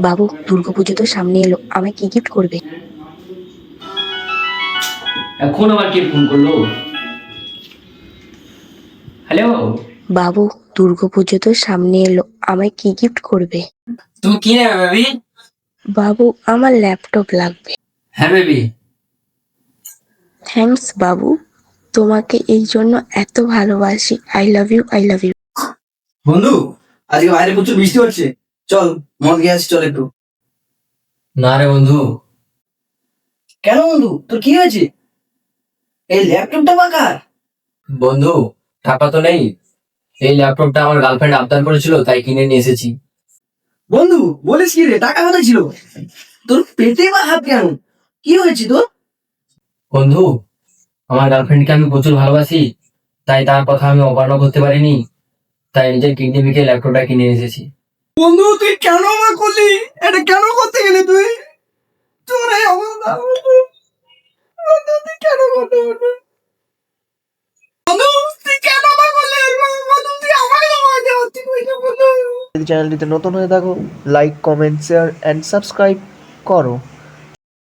বাবু, দুর্গাপুজো তো সামনে এলো, আমায় কি গিফট করবে? এখন আবার কে ফোন করলো? হ্যালো, বাবু, দুর্গাপুজো তো সামনে এলো, আমায় কি গিফট করবে? তুমি কি নেবে বেবি? বাবু, আমার ল্যাপটপ লাগবে। হ্যাঁ বেবি। থ্যাঙ্কস বাবু, তোমাকে এই জন্য এত ভালোবাসি। I love you, I love you. বন্ধু, আজকে বাইরে প্রচুর বৃষ্টি হচ্ছে, চল মদ খেয়ে আসি, চল একটু। না রে বন্ধু। কেন বন্ধু, তোর কি হয়েছে? এই ল্যাপটপটা বাকার। বন্ধু, টাকা তো নেই। এই ল্যাপটপটা আমার গার্লফ্রেন্ড আবদার করেছিল, তাই কিনে নিয়ে এসেছি। বন্ধু বলিস কি রে, টাকা কোথায় ছিল? তোর পেটে বা হাত কেন? কি হয়েছে তোর? বন্ধু, আমার গার্লফ্রেন্ডকে আমি প্রচুর ভালোবাসি, তাই তার কথা আমি অমান্য করতে পারিনি, তাই নিজের কিডনি বিকে ল্যাপটপটা কিনে নিয়ে এসেছি। বন্ধু তুই কেন আমার করলি? এটা কেন করতে গেলি তুই? তোর এই অবস্থা বন্ধু। বন্ধু তুই কেন করতে বন্ধু? বন্ধু তুই কেন আমার করলি এরকম? বন্ধু তুই আমাকে আমার দেওয়া তুই কইলি বন্ধু। যদি চ্যানেলটিতে নতুন হয়ে থাকো, like, comment, share and subscribe করো।